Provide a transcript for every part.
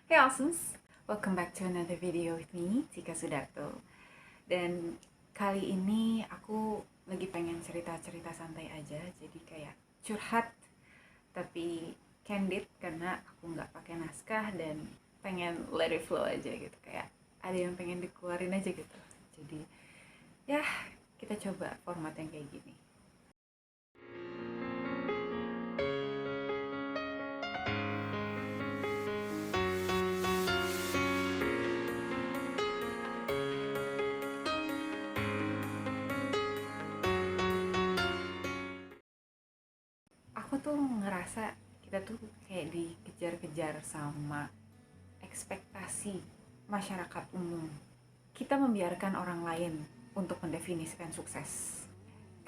Hey Awesomes, welcome back to another video with me, Tika Sudarto. Dan kali ini aku lagi pengen cerita-cerita santai aja, jadi kayak curhat tapi candid karena aku nggak pakai naskah dan pengen let it flow aja gitu, kayak ada yang pengen dikeluarin aja gitu. Jadi ya kita coba format yang kayak gini. Aku tuh ngerasa kita tuh kayak dikejar-kejar sama ekspektasi masyarakat umum. Kita membiarkan orang lain untuk mendefinisikan sukses.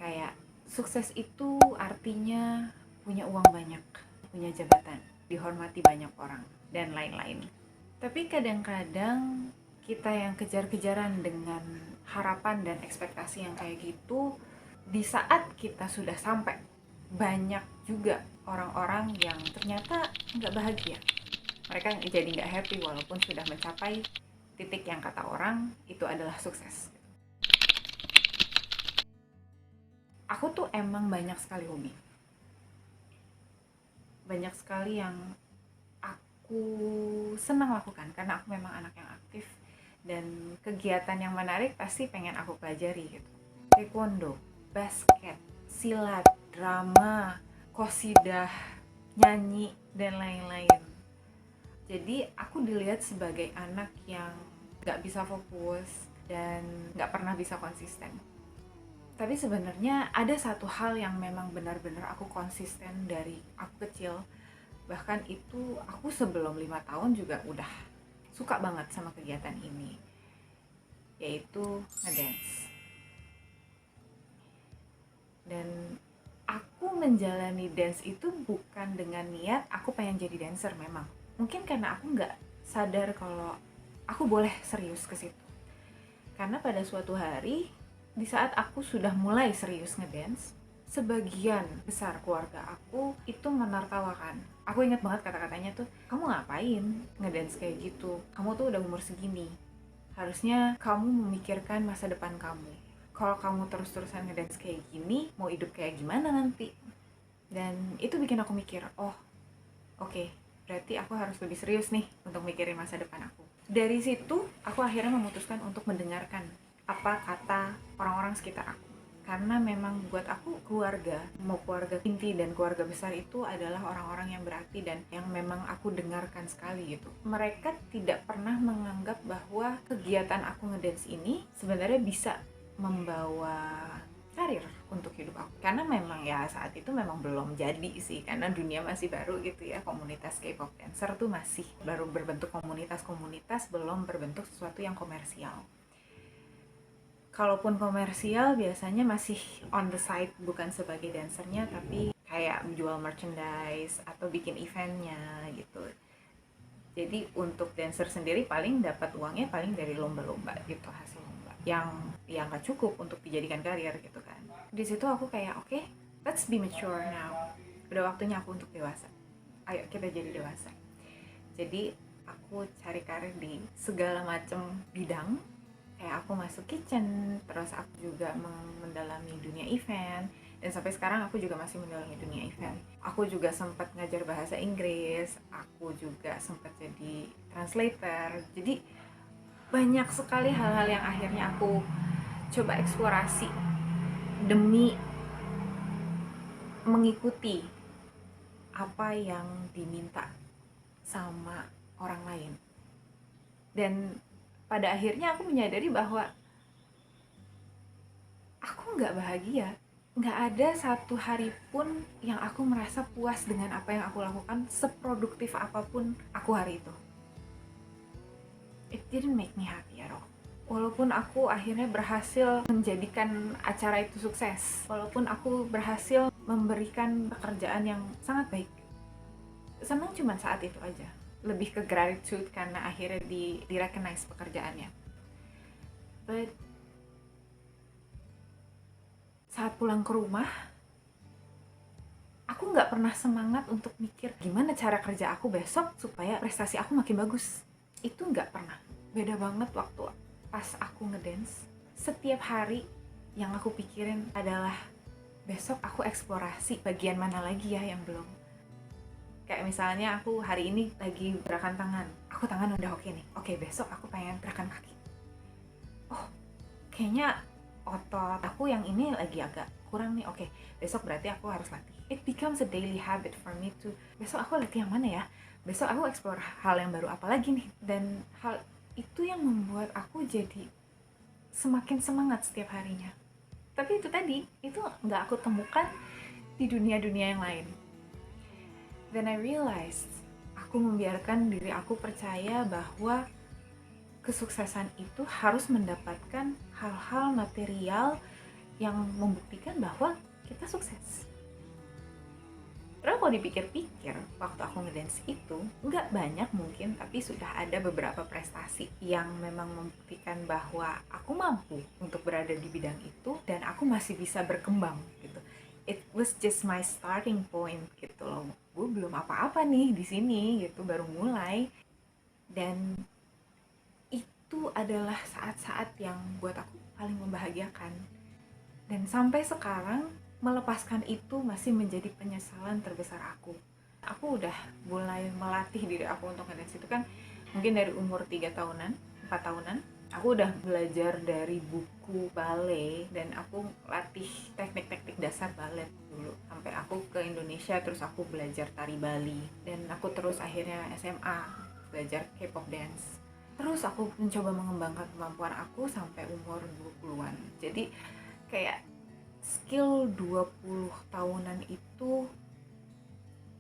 Kayak sukses itu artinya punya uang banyak, punya jabatan, dihormati banyak orang, dan lain-lain. Tapi kadang-kadang kita yang kejar-kejaran dengan harapan dan ekspektasi yang kayak gitu, di saat kita sudah sampai, banyak juga orang-orang yang ternyata nggak bahagia. Mereka jadi nggak happy walaupun sudah mencapai titik yang kata orang itu adalah sukses. Aku tuh emang banyak sekali hobi, banyak sekali yang aku senang lakukan karena aku memang anak yang aktif, dan kegiatan yang menarik pasti pengen aku pelajari gitu. Taekwondo, basket, silat, drama, qosidah, nyanyi, dan lain-lain. Jadi aku dilihat sebagai anak yang gak bisa fokus dan gak pernah bisa konsisten. Tapi sebenarnya ada satu hal yang memang benar-benar aku konsisten dari aku kecil. Bahkan itu aku sebelum 5 tahun juga udah suka banget sama kegiatan ini, yaitu ngedance. Dan aku menjalani dance itu bukan dengan niat aku pengen jadi dancer memang. Mungkin karena aku nggak sadar kalau aku boleh serius ke situ. Karena pada suatu hari, di saat aku sudah mulai serius ngedance, sebagian besar keluarga aku itu menertawakan. Aku ingat banget kata-katanya tuh, kamu ngapain ngedance kayak gitu? Kamu tuh udah umur segini. Harusnya kamu memikirkan masa depan kamu. Kalau kamu terus-terusan ngedance kayak gini, mau hidup kayak gimana nanti? Dan itu bikin aku mikir, oh oke, berarti aku harus lebih serius nih untuk mikirin masa depan aku. Dari situ, aku akhirnya memutuskan untuk mendengarkan apa kata orang-orang sekitar aku. Karena memang buat aku keluarga, mau keluarga inti dan keluarga besar itu adalah orang-orang yang berarti dan yang memang aku dengarkan sekali gitu. Mereka tidak pernah menganggap bahwa kegiatan aku ngedance ini sebenarnya bisa membawa karir untuk hidup aku, karena memang ya saat itu memang belum jadi sih, karena dunia masih baru gitu ya. Komunitas K-pop dancer tuh masih baru berbentuk komunitas-komunitas, belum berbentuk sesuatu yang komersial. Kalaupun komersial biasanya masih on the side, bukan sebagai dancernya tapi kayak jual merchandise atau bikin eventnya gitu. Jadi untuk dancer sendiri paling dapat uangnya paling dari lomba-lomba gitu, hasil lomba yang nggak cukup untuk dijadikan karir gitu kan. Di situ aku kayak oke, let's be mature now. Udah waktunya aku untuk dewasa. Ayo kita jadi dewasa. Jadi aku cari karir di segala macam bidang. Kayak aku masuk kitchen, terus aku juga mendalami dunia event, dan sampai sekarang aku juga masih mendalami dunia event. Aku juga sempat ngajar bahasa Inggris, aku juga sempat jadi translator. Jadi banyak sekali hal-hal yang akhirnya aku coba eksplorasi demi mengikuti apa yang diminta sama orang lain. Dan pada akhirnya aku menyadari bahwa aku nggak bahagia. Nggak ada satu hari pun yang aku merasa puas dengan apa yang aku lakukan, seproduktif apapun aku hari itu. It didn't make me happy at all. Walaupun aku akhirnya berhasil menjadikan acara itu sukses, walaupun aku berhasil memberikan pekerjaan yang sangat baik, senang cuma saat itu aja. Lebih ke gratitude karena akhirnya di-recognize pekerjaannya. But saat pulang ke rumah, aku nggak pernah semangat untuk mikir gimana cara kerja aku besok supaya prestasi aku makin bagus. Itu nggak pernah. Beda banget waktu pas aku ngedance. Setiap hari yang aku pikirin adalah besok aku eksplorasi bagian mana lagi ya yang belum. Kayak misalnya aku hari ini lagi gerakan tangan. Aku tangan udah oke nih. Oke, besok aku pengen gerakan kaki. Oh, kayaknya otot aku yang ini lagi agak kurang nih. Oke, besok berarti aku harus latih. It becomes a daily habit for me to, besok aku latih yang mana ya? Besok aku explore hal yang baru apa lagi nih? Dan hal itu yang membuat aku jadi semakin semangat setiap harinya. Tapi itu tadi, itu nggak aku temukan di dunia-dunia yang lain. Then I realized, aku membiarkan diri aku percaya bahwa kesuksesan itu harus mendapatkan hal-hal material yang membuktikan bahwa kita sukses. Terus kalau dipikir-pikir, waktu aku ngedance itu, nggak banyak mungkin, tapi sudah ada beberapa prestasi yang memang membuktikan bahwa aku mampu untuk berada di bidang itu, dan aku masih bisa berkembang gitu. It was just my starting point gitu loh. Gue belum apa-apa nih di sini gitu, baru mulai. Dan itu adalah saat-saat yang buat aku paling membahagiakan. Dan sampai sekarang, melepaskan itu masih menjadi penyesalan terbesar aku. Aku udah mulai melatih diri aku untuk ngedance itu kan mungkin dari umur 3 tahunan, 4 tahunan. Aku udah belajar dari buku ballet dan aku latih teknik-teknik dasar ballet dulu. Sampai aku ke Indonesia terus aku belajar tari Bali. Dan aku terus akhirnya SMA belajar K-pop dance. Terus aku mencoba mengembangkan kemampuan aku sampai umur 20-an. Jadi kayak skill 20 tahunan itu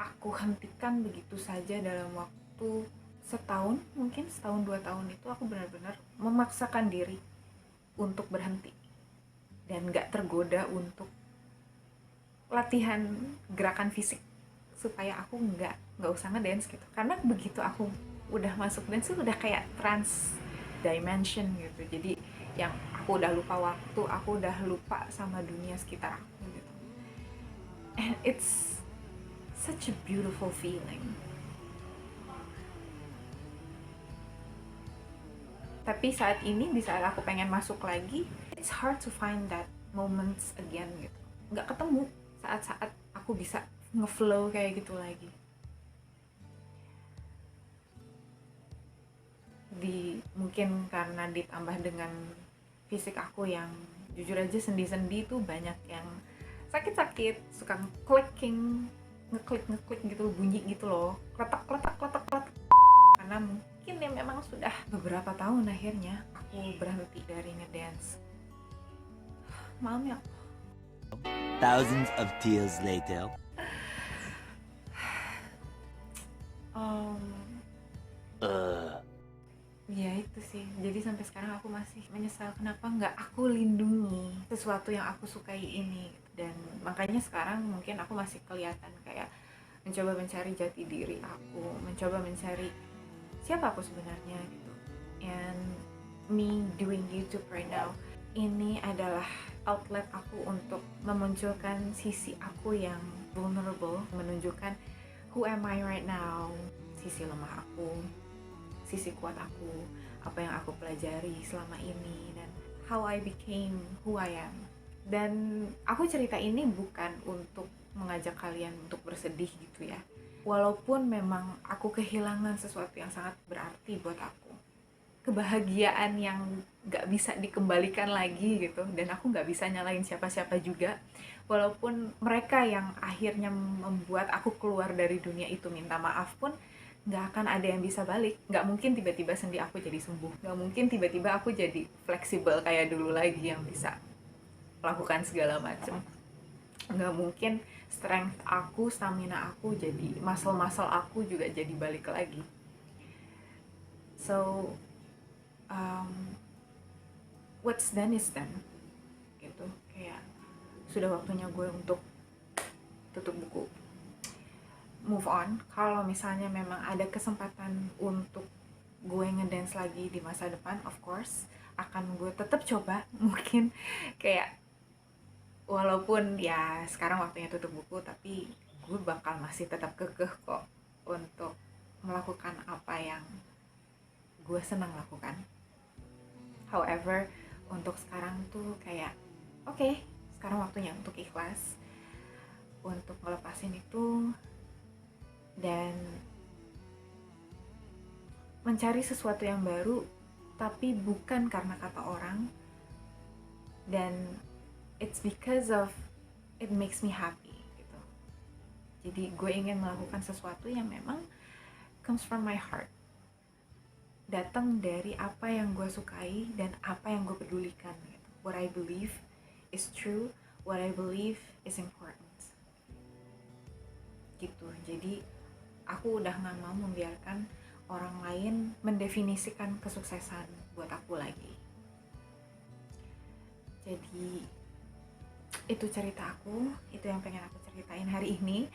aku hentikan begitu saja dalam waktu setahun, mungkin setahun 2 tahun itu aku benar-benar memaksakan diri untuk berhenti dan gak tergoda untuk latihan gerakan fisik supaya aku nggak usah ngedance gitu. Karena begitu aku udah masuk dance itu udah kayak trans dimension gitu. Jadi yang aku udah lupa waktu, aku udah lupa sama dunia sekitar aku gitu. And it's such a beautiful feeling. Tapi saat ini, di saat aku pengen masuk lagi, it's hard to find that moments again gitu. Nggak ketemu saat-saat aku bisa ngeflow kayak gitu lagi. Mungkin karena ditambah dengan fisik aku yang jujur aja sendi-sendi tuh banyak yang sakit-sakit, suka ngeklik gitu, bunyi gitu loh, kletak kletak kletak kletak. Karena mungkin ya memang sudah beberapa tahun akhirnya aku berhenti dari ngedance. Maaf ya. Thousands of tears later. Um, Ya itu sih, jadi sampai sekarang aku masih menyesal kenapa nggak aku lindungi sesuatu yang aku sukai ini. Dan makanya sekarang mungkin aku masih kelihatan kayak mencoba mencari jati diri aku, mencoba mencari siapa aku sebenarnya gitu. And me doing YouTube right now, ini adalah outlet aku untuk memunculkan sisi aku yang vulnerable, menunjukkan who am I right now, sisi lemah aku, sisi kuat aku, apa yang aku pelajari selama ini, dan how I became who I am. Dan aku cerita ini bukan untuk mengajak kalian untuk bersedih gitu ya. Walaupun memang aku kehilangan sesuatu yang sangat berarti buat aku. Kebahagiaan yang gak bisa dikembalikan lagi gitu. Dan aku gak bisa nyalain siapa-siapa juga. Walaupun mereka yang akhirnya membuat aku keluar dari dunia itu minta maaf pun, nggak akan ada yang bisa balik. Nggak mungkin tiba-tiba sendi aku jadi sembuh, nggak mungkin tiba-tiba aku jadi fleksibel kayak dulu lagi yang bisa melakukan segala macam. Nggak mungkin strength aku, stamina aku jadi, muscle aku juga jadi balik lagi. So what's done is done gitu. Kayak sudah waktunya gue untuk tutup buku, move on. Kalau misalnya memang ada kesempatan untuk gue ngedance lagi di masa depan, of course akan gue tetap coba. Mungkin kayak walaupun ya sekarang waktunya tutup buku, tapi gue bakal masih tetap kekeh kok untuk melakukan apa yang gue senang lakukan. However, untuk sekarang tuh kayak oke, sekarang waktunya untuk ikhlas, untuk ngelepasin itu, dan mencari sesuatu yang baru, tapi bukan karena kata orang, dan it's because of it makes me happy gitu. Jadi gue ingin melakukan sesuatu yang memang comes from my heart, datang dari apa yang gue sukai dan apa yang gue pedulikan gitu. What I believe is true, what I believe is important gitu. Jadi aku udah gak mau membiarkan orang lain mendefinisikan kesuksesan buat aku lagi. Jadi itu cerita aku, itu yang pengen aku ceritain hari ini.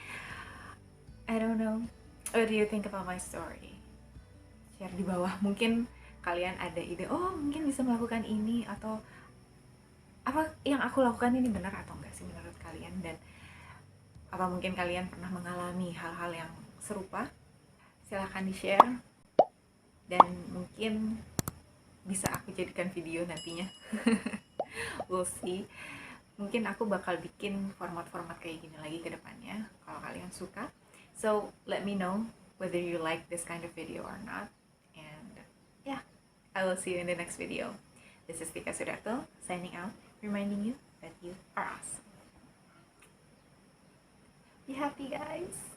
I don't know, what do you think about my story? Share di bawah, mungkin kalian ada ide, oh mungkin bisa melakukan ini, atau apa yang aku lakukan ini benar atau enggak sih menurut kalian, dan apa mungkin kalian pernah mengalami hal-hal yang serupa. Silahkan di-share, dan mungkin bisa aku jadikan video nantinya. We'll see. Mungkin aku bakal bikin format-format kayak gini lagi ke depannya kalau kalian suka. So let me know whether you like this kind of video or not. And yeah, I will see you in the next video. This is Tika Sudarto signing out, reminding you that you are awesome. Be happy, guys.